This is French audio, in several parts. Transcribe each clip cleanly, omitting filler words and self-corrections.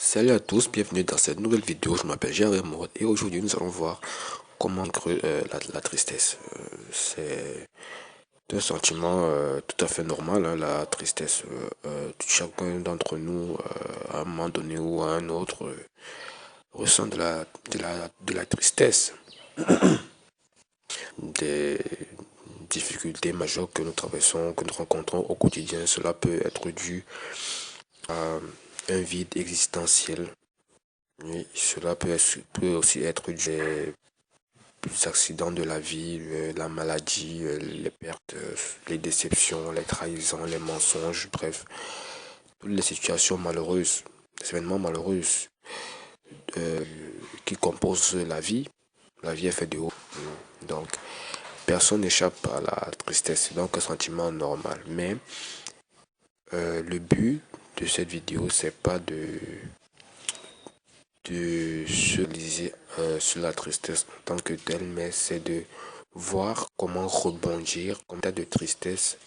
Salut à tous, bienvenue dans cette nouvelle vidéo. Je m'appelle Jérémy et aujourd'hui nous allons voir comment vaincre la tristesse. C'est un sentiment tout à fait normal, hein, la tristesse. Chacun d'entre nous, à un moment donné ou à un autre, ressent de la tristesse, des difficultés majeures que nous traversons, que nous rencontrons au quotidien. Cela peut être dû à un vide existentiel. Oui, cela peut aussi être dû aux accidents de la vie, la maladie, les pertes, les déceptions, les trahisons, les mensonges, bref, toutes les situations malheureuses, les événements malheureux euh, qui composent la vie. La vie est faite de haut. Donc, personne n'échappe à la tristesse, c'est donc un sentiment normal. Mais le but de cette vidéo, c'est pas de se liser sur la tristesse en tant que telle, mais c'est de voir comment rebondir comme état de tristesse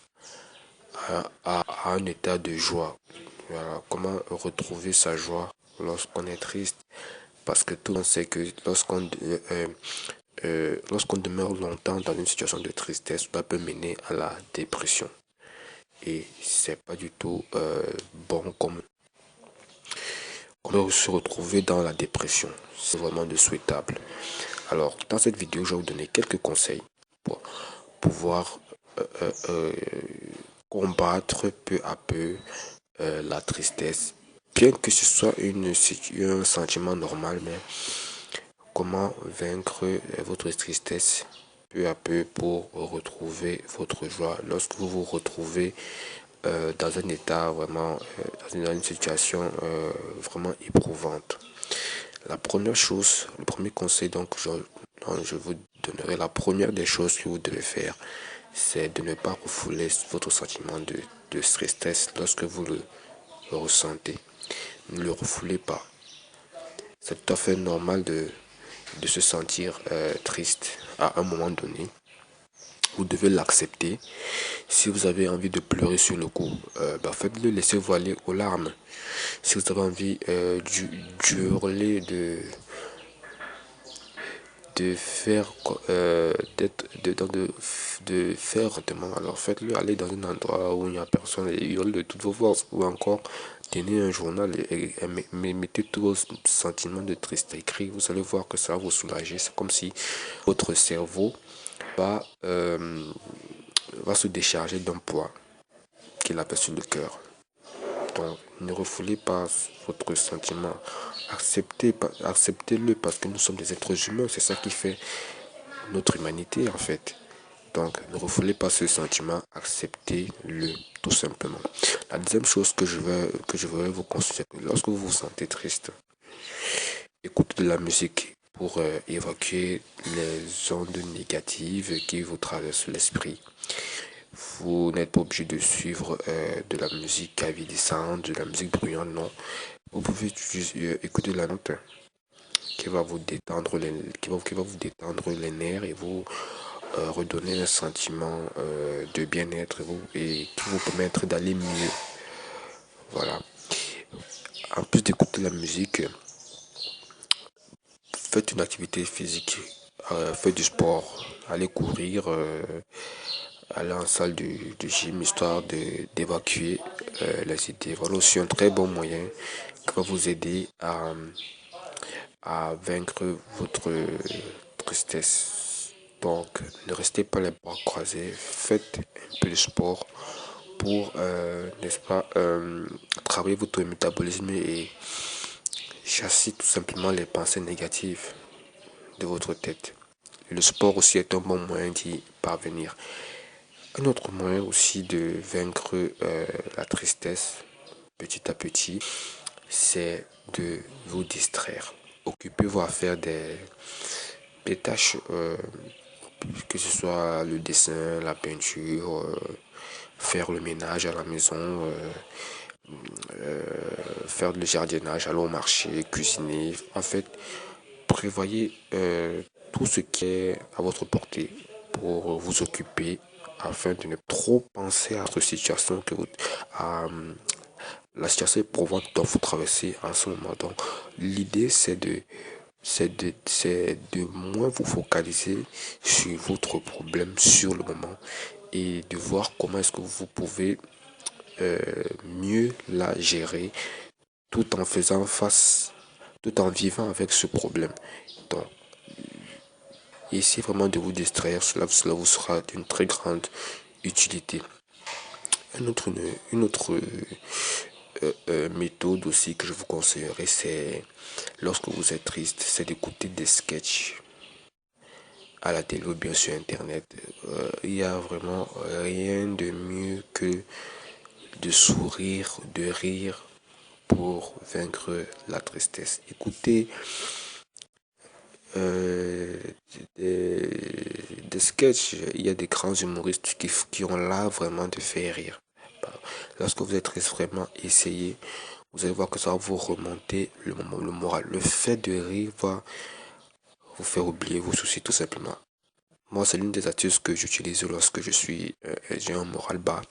à un état de joie. Voilà, comment retrouver sa joie lorsqu'on est triste. Parce que tout le monde sait que lorsqu'on demeure longtemps dans une situation de tristesse, ça peut mener à la dépression. Et c'est pas du tout bon comme on peut se retrouver dans la dépression. C'est vraiment de souhaitable. Alors, dans cette vidéo, je vais vous donner quelques conseils pour pouvoir combattre peu à peu la tristesse. Bien que ce soit un sentiment normal, mais comment vaincre votre tristesse peu à peu pour retrouver votre joie. Lorsque vous vous retrouvez dans un état vraiment, dans une situation vraiment éprouvante. La première chose, le premier conseil donc je vous donnerai, la première des choses que vous devez faire, c'est de ne pas refouler votre sentiment de tristesse lorsque vous le ressentez. Ne le refoulez pas. C'est tout à fait normal de se sentir triste à un moment donné. Vous devez l'accepter. Si vous avez envie de pleurer sur le coup, faites-le, laissez-vous aller aux larmes. Si vous avez envie d'hurler, de faire de faire lentement, alors faites-le, aller dans un endroit où il n'y a personne et hurlez de toutes vos forces, ou encore tenez un journal et mettez tous vos sentiments de tristesse écrits. Vous allez voir que ça va vous soulager. C'est comme si votre cerveau va, va se décharger d'un poids qu'il a sur le cœur. Donc, ne refoulez pas votre sentiment. Acceptez-le parce que nous sommes des êtres humains. C'est ça qui fait notre humanité, en fait. Donc, ne refoulez pas ce sentiment. Acceptez-le, tout simplement. La deuxième chose que je veux vous conseiller, c'est que lorsque vous vous sentez triste, écoutez de la musique pour évacuer les ondes négatives qui vous traversent l'esprit. Vous n'êtes pas obligé de suivre de la musique avidissante, de la musique bruyante, non. Vous pouvez juste écouter la note qui va vous détendre qui va vous détendre les nerfs et vous redonner un sentiment de bien-être et qui vous permettre d'aller mieux. Voilà. En plus d'écouter la musique, faites une activité physique, faites du sport, allez courir, aller en salle de gym histoire d'évacuer les idées. Voilà aussi un très bon moyen qui va vous aider à vaincre votre tristesse. Donc, ne restez pas les bras croisés, faites un peu de sport pour, n'est-ce pas, travailler votre métabolisme et chasser tout simplement les pensées négatives de votre tête. Le sport aussi est un bon moyen d'y parvenir. Un autre moyen aussi de vaincre la tristesse petit à petit, c'est de vous distraire. Occupez-vous à faire des tâches, que ce soit le dessin, la peinture, faire le ménage à la maison, faire le jardinage, aller au marché, cuisiner. En fait, prévoyez tout ce qui est à votre portée pour vous occuper afin de ne trop penser à votre situation, à la situation éprouvante dont vous traversez en ce moment. Donc, l'idée, c'est de moins vous focaliser sur votre problème sur le moment et de voir comment est-ce que vous pouvez mieux la gérer tout en faisant face, tout en vivant avec ce problème. Donc, essayez vraiment de vous distraire, cela vous sera d'une très grande utilité. Une autre méthode aussi que je vous conseillerais, c'est lorsque vous êtes triste, c'est d'écouter des sketchs à la télé ou bien sur internet. Il y a vraiment rien de mieux que de sourire, de rire pour vaincre la tristesse. Écoutez euh, des, des sketchs, il y a des grands humoristes qui ont l'art vraiment de faire rire. Lorsque vous êtes triste, vraiment, essayez. Vous allez voir que ça va vous remonter le moral. Le fait de rire va vous faire oublier vos soucis tout simplement. Moi, c'est l'une des astuces que j'utilise lorsque j'ai un moral bas.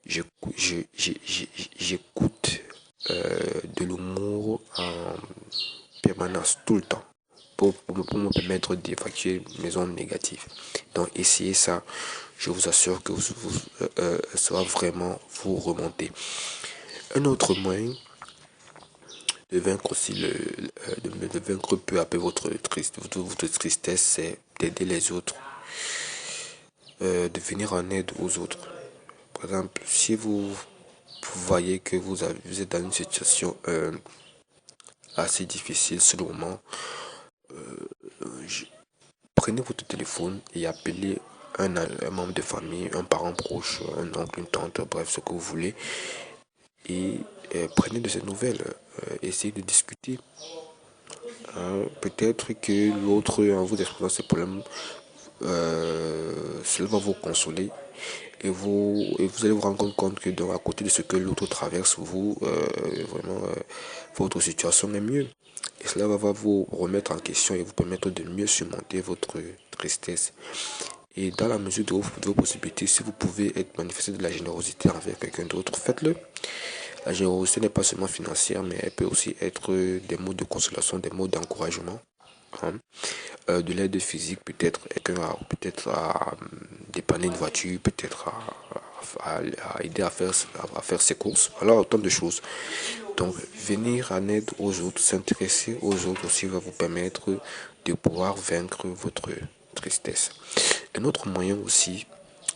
J'écoute de l'humour en permanence, tout le temps, pour me permettre d'évacuer mes ondes négatives. Donc, essayez ça. Je vous assure que ça va vraiment vous remonter. Un autre moyen de vaincre aussi de vaincre peu à peu votre tristesse, c'est d'aider les autres, de venir en aide aux autres. Par exemple, si vous voyez que vous êtes dans une situation assez difficile sur le moment, prenez votre téléphone et appelez un membre de famille, un parent proche, un oncle, une tante, bref, ce que vous voulez, et prenez de ces nouvelles, essayez de discuter. Peut-être que l'autre, en vous exposant ses problèmes, cela va vous consoler et vous allez vous rendre compte que à côté de ce que l'autre traverse, vraiment, votre situation est mieux. Et cela va vous remettre en question et vous permettre de mieux surmonter votre tristesse. Et dans la mesure de vos possibilités, si vous pouvez manifester de la générosité envers quelqu'un d'autre, faites-le. La générosité n'est pas seulement financière, mais elle peut aussi être des mots de consolation, des mots d'encouragement. Hein. De l'aide physique, peut-être à dépanner une voiture, peut-être à aider à faire ses courses. Voilà autant de choses. Donc, venir en aide aux autres, s'intéresser aux autres aussi va vous permettre de pouvoir vaincre votre tristesse. Un autre moyen aussi,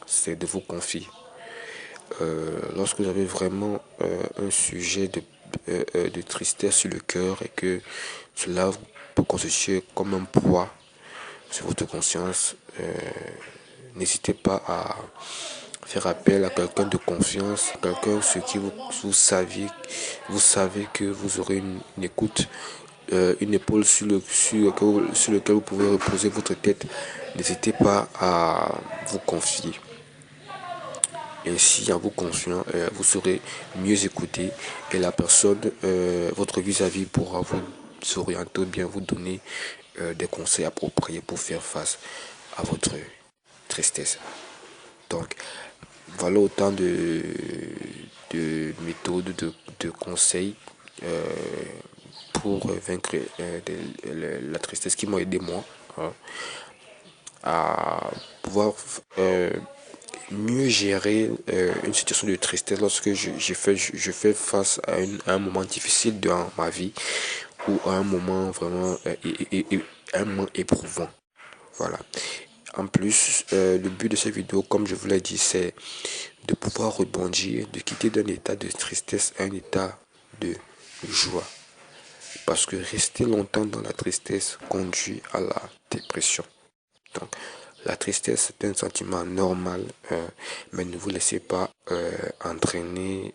c'est de vous confier. Lorsque vous avez vraiment un sujet de tristesse sur le cœur et que cela peut constituer comme un poids sur votre conscience, n'hésitez pas à faire appel à quelqu'un de confiance, quelqu'un sur qui vous savez que vous aurez une écoute, une épaule sur lequel vous pouvez reposer votre tête. N'hésitez pas à vous confier. Ainsi, en vous confiant, vous serez mieux écouté et la personne, votre vis-à-vis pourra vous s'orienter ou bien vous donner des conseils appropriés pour faire face à votre tristesse. Donc, voilà autant de méthodes, de conseils pour vaincre la tristesse qui m'ont aidé moi, hein, à pouvoir mieux gérer une situation de tristesse lorsque je fais face à un moment difficile dans ma vie ou à un moment vraiment un moment éprouvant. Voilà. En plus, le but de cette vidéo, comme je vous l'ai dit, c'est de pouvoir rebondir, de quitter d'un état de tristesse à un état de joie. Parce que rester longtemps dans la tristesse conduit à la dépression. Donc, la tristesse est un sentiment normal, mais ne vous laissez pas entraîner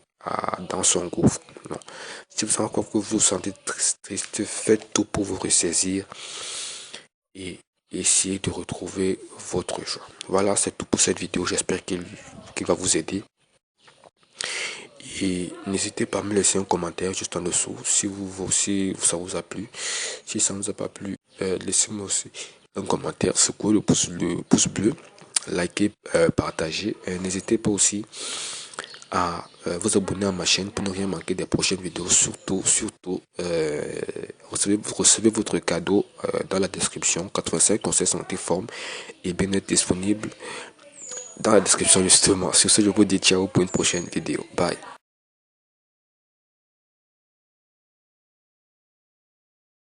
dans son gouffre. Non. Si vous sentez que vous vous sentez triste, faites tout pour vous ressaisir et essayez de retrouver votre joie. Voilà, c'est tout pour cette vidéo. J'espère qu'il va vous aider. Et n'hésitez pas à me laisser un commentaire juste en dessous si ça vous a plu. Si ça ne vous a pas plu, laissez-moi aussi un commentaire, secouez le pouce bleu, likez, partagez. N'hésitez pas aussi à vous abonner à ma chaîne pour ne rien manquer des prochaines vidéos. Surtout, recevez votre cadeau dans la description. 85 conseils santé forme et bien être disponible dans la description justement. Sur ce, je vous dis ciao pour une prochaine vidéo. Bye.